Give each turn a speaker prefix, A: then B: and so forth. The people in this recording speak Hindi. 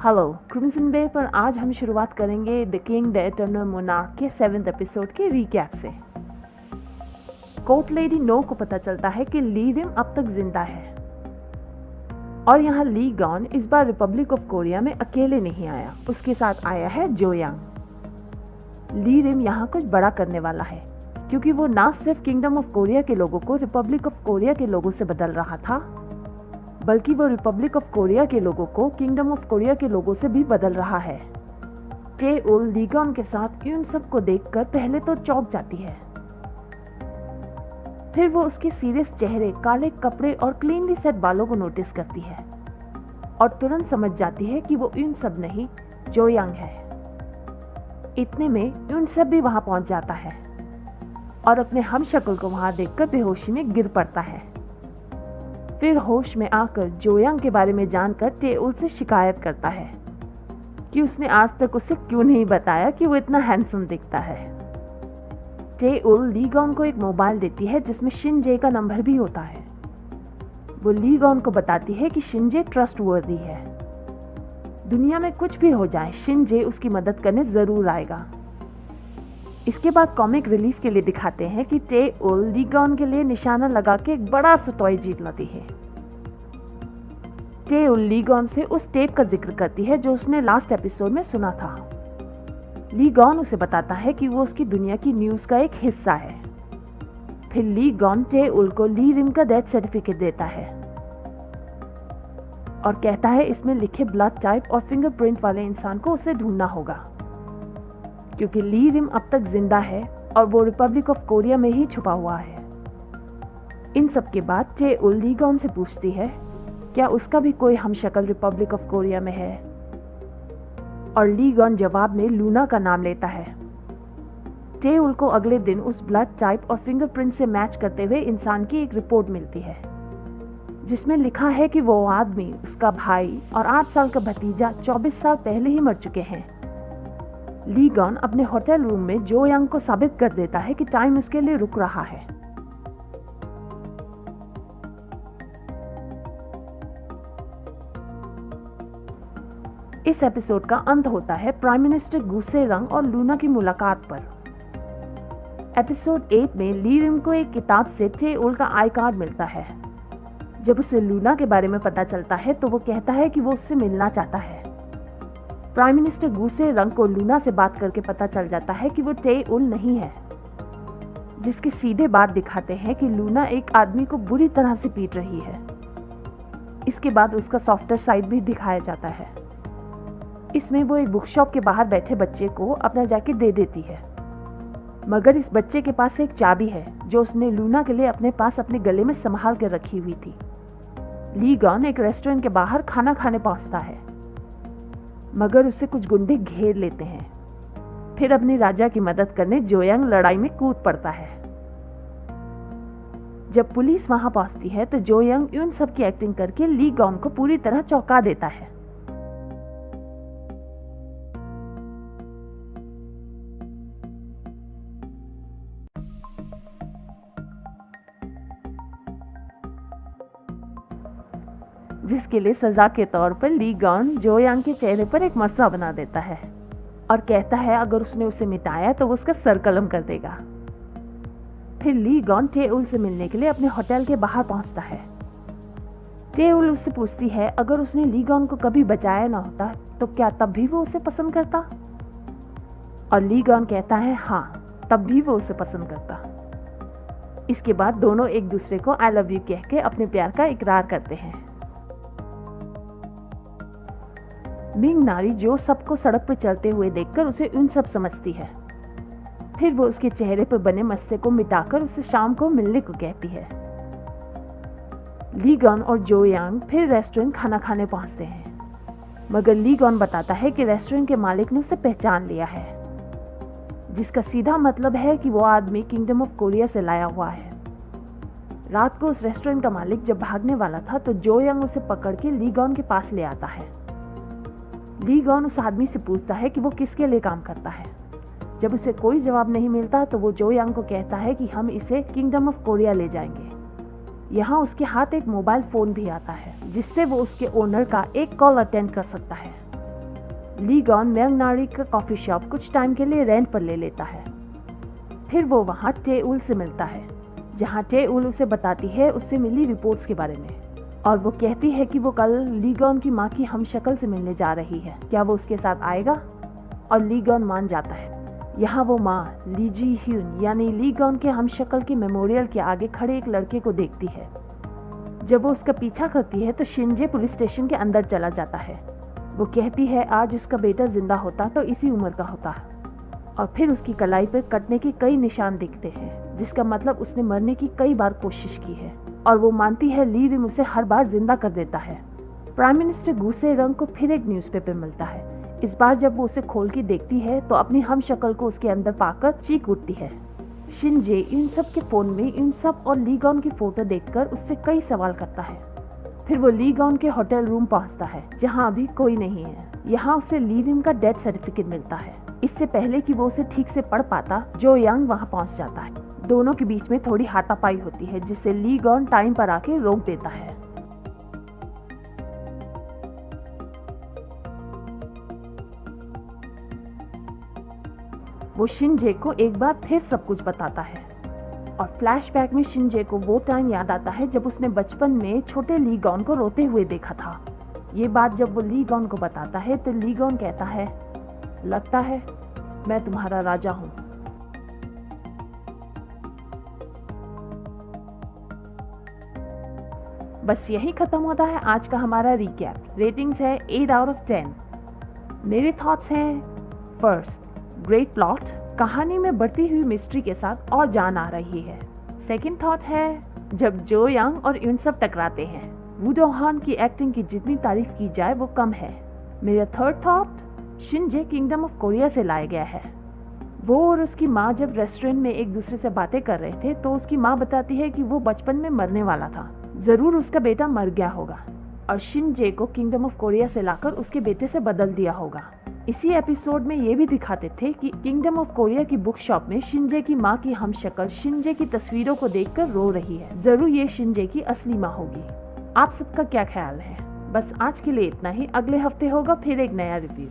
A: हेलो क्रिम्सन बे पर आज हम शुरुआत करेंगे the king the eternal monarch के 7th एपिसोड के रिकैप से। कोर्ट लेडी नो को पता चलता है कि ली रिम अब तक जिंदा है और यहाँ ली गॉन इस बार रिपब्लिक ऑफ कोरिया में अकेले नहीं आया, उसके साथ आया है जो यांग। ली रिम यहाँ कुछ बड़ा करने वाला है क्योंकि वो ना सिर्फ किंगडम ऑफ कोरिया के लोगों को रिपब्लिक ऑफ कोरिया के लोगों से बदल रहा था, बल्कि वो रिपब्लिक ऑफ कोरिया के लोगों को किंगडम ऑफ कोरिया के लोगों से भी बदल रहा है। चे-उल ली गॉन के साथ इन सब को देखकर पहले तो चौंक जाती है, फिर वो उसके सीरियस चेहरे, काले कपड़े और क्लीनली सेट बालों को नोटिस करती है और तुरंत समझ जाती है कि वो इन सब नहीं जो यांग है। इतने में इन सब भी वहां पहुंच जाता है और अपने हमशक्ल को वहां देखकर बेहोशी में गिर पड़ता है। फिर होश में आकर जो यांग के बारे में जानकर चे-उल से शिकायत करता है कि उसने आज तक उसे क्यों नहीं बताया कि वो इतना हैंडसम दिखता है। चे-उल ली गॉन को एक मोबाइल देती है जिसमें शिनजे का नंबर भी होता है। वो ली गॉन को बताती है कि शिनजे ट्रस्टवर्दी है, दुनिया में कुछ भी हो जाए शिनजे उसकी मदद करने जरूर आएगा। इसके बाद कॉमिक रिलीफ के लिए दिखाते हैं कि चे-उल ली गॉन के लिए निशाना लगा के एक बड़ा सा टॉय जीत लाती है। चे-उल ली गॉन से उस टेप का जिक्र करती है जो उसने लास्ट एपिसोड में सुना था। ली गॉन उसे बताता है कि वो उसकी दुनिया की न्यूज का एक हिस्सा है। फिर ली गॉन चे-उल को ली रिम का डेथ सर्टिफिकेट देता है और कहता है इसमें लिखे ब्लड टाइप और फिंगरप्रिंट वाले इंसान को उसे ढूंढना होगा क्योंकि ली रिम अब तक जिंदा है और वो रिपब्लिक ऑफ कोरिया में ही छुपा हुआ है। इन सब के बाद चे-उल ली गॉन से पूछती है क्या उसका भी कोई हमशक्ल रिपब्लिक ऑफ कोरिया में है, और ली गॉन जवाब में लूना का नाम लेता है। चे-उल को अगले दिन उस ब्लड टाइप और फिंगरप्रिंट से मैच करते हुए इंसान की एक रिपोर्ट मिलती है जिसमें लिखा है कि वो आदमी, उसका भाई और 8 साल का भतीजा 24 साल पहले ही मर चुके हैं। ली गॉन अपने होटल रूम में जो यांग को साबित कर देता है कि टाइम उसके लिए रुक रहा है। इस एपिसोड का अंत होता है प्राइम मिनिस्टर गू से रंग और लूना की मुलाकात पर। एपिसोड 8 में ली रिम को एक किताब से चे-उल का आई कार्ड मिलता है। जब उसे लूना के बारे में पता चलता है तो वो कहता है कि वो उससे मिलना चाहता है। प्राइम मिनिस्टर गू से रंग को लूना से बात करके पता चल जाता है कि वो चे-उल नहीं है, जिसके सीधे बात दिखाते हैं कि लूना एक आदमी को बुरी तरह से पीट रही है। इसके बाद उसका सॉफ्टवेयर साइड भी दिखाया जाता है। इसमें वो एक बुक शॉप के बाहर बैठे बच्चे को अपना जैकेट दे देती है, मगर इस बच्चे के पास एक चाबी है जो उसने लूना के लिए अपने पास अपने गले में संभाल कर रखी हुई थी। ली गॉन एक रेस्टोरेंट के बाहर खाना खाने पहुंचता है, मगर उससे कुछ गुंडे घेर लेते हैं। फिर अपने राजा की मदद करने जो यांग लड़ाई में कूद पड़ता है। जब पुलिस वहां पहुंचती है तो जो यांग उन सब की एक्टिंग करके ली गॉन को पूरी तरह चौंका देता है। जिसके लिए सजा के तौर पर ली गॉन जो यांग के चेहरे पर एक मस्सा बना देता है और कहता है अगर उसने उसे मिटाया तो वो उसका सर कलम कर देगा। फिर ली गॉन चे-उल से मिलने के लिए अपने होटल के बाहर पहुंचता है। चे-उल उससे पूछती है अगर उसने ली गॉन को कभी बचाया ना होता तो क्या तब भी वो उसे पसंद करता, और ली गॉन कहता है हाँ, तब भी वो उसे पसंद करता। इसके बाद दोनों एक दूसरे को आई लव यू कह के अपने प्यार का इकरार करते हैं। मिंग नारी जो सबको सड़क पर चलते हुए देखकर उसे उन सब समझती है। फिर वो उसके चेहरे पर बने मस्से को मिटाकर उसे शाम को मिलने को कहती है। ली गॉन और जो यांग फिर रेस्टोरेंट खाना खाने पहुंचते हैं, मगर ली गॉन बताता है कि रेस्टोरेंट के मालिक ने उसे पहचान लिया है, जिसका सीधा मतलब है कि वो आदमी किंगडम ऑफ कोरिया से लाया हुआ है। रात को उस रेस्टोरेंट का मालिक जब भागने वाला था तो जो यांग उसे पकड़ के ली गॉन के पास ले आता है। ली गॉन उस आदमी से पूछता है कि वो किसके लिए काम करता है। जब उसे कोई जवाब नहीं मिलता तो वो जो यांग को कहता है कि हम इसे किंगडम ऑफ कोरिया ले जाएंगे। यहाँ उसके हाथ एक मोबाइल फोन भी आता है जिससे वो उसके ओनर का एक कॉल अटेंड कर सकता है। लीगॉन म्यांगनारी का कॉफी शॉप कुछ टाइम के लिए रेंट पर ले लेता है। फिर वो वहाँ टेउल से मिलता है, जहाँ टेउल उसे बताती है उससे मिली रिपोर्ट्स के बारे में, और वो कहती है कि वो कल लीगॉन की माँ की हमशक्ल से मिलने जा रही है, क्या वो उसके साथ आएगा? और लीगॉन मान जाता है। यहाँ वो माँ ली जी ह्यून यानी लीगॉन के हमशक्ल के मेमोरियल के आगे खड़े एक लड़के को देखती है। जब वो उसका पीछा करती है तो शिनजे पुलिस स्टेशन के अंदर चला जाता है। वो कहती है आज उसका बेटा जिंदा होता तो इसी उम्र का होता, और फिर उसकी कलाई पर कटने के कई निशान दिखते हैं, जिसका मतलब उसने मरने की कई बार कोशिश की है, और वो मानती है ली रिम उसे हर बार जिंदा कर देता है। प्राइम मिनिस्टर गू से रंग को फिर एक न्यूज़पेपर मिलता है। इस बार जब वो उसे खोल के देखती है तो अपनी हमशक्ल को उसके अंदर पाकर चीख उठती है। शिनजे इन सब के फोन में इन सब और लीगॉन की फोटो देखकर उससे कई सवाल करता है। फिर वो लीगॉन के होटल रूम पहुंचता है, जहां अभी कोई नहीं है। यहाँ उसे ली रिम का डेथ सर्टिफिकेट मिलता है। इससे पहले कि वो उसे ठीक से पढ़ पाता, जो यंग वहां पहुंच जाता है। दोनों के बीच में थोड़ी हाथापाई होती है, जिससे लीगॉन टाइम पर आके रोक देता है। वो शिनजे को एक बार फिर सब कुछ बताता है, और फ्लैशबैक में शिनजे को वो टाइम याद आता है जब उसने बचपन में छोटे लीगॉन को रोते हुए देखा था। ये बात जब वो लीगॉन को बताता है तो लीगॉन कहता है, लगता है मैं तुम्हारा राजा हूं। बस यही खत्म होता है आज का हमारा रिकैप। रेटिंग्स है 8 आउट ऑफ 10। मेरे थॉट्स हैं, फर्स्ट, ग्रेट प्लॉट, कहानी में बढ़ती हुई मिस्ट्री के साथ और जान आ रही है। सेकंड थॉट है, जब जो यंग और यून सब टकराते हैं। वू डो हान की एक्टिंग की जितनी तारीफ की जाए वो कम है। मेरा थर्ड थॉट, शिनजे किंगडम ऑफ कोरिया से लाया गया है। वो और उसकी माँ जब रेस्टोरेंट में एक दूसरे से बातें कर रहे थे तो उसकी माँ बताती है कि वो बचपन में मरने वाला था, जरूर उसका बेटा मर गया होगा, और शिनजे को किंगडम ऑफ कोरिया से लाकर उसके बेटे से बदल दिया होगा। इसी एपिसोड में ये भी दिखाते थे कि किंगडम ऑफ कोरिया की बुक शॉप में शिनजे की माँ की हमशक्ल शिनजे की तस्वीरों को देखकर रो रही है। जरूर ये शिनजे की असली माँ होगी। आप सबका क्या ख्याल है? बस आज के लिए इतना ही। अगले हफ्ते होगा फिर एक नया रिव्यू।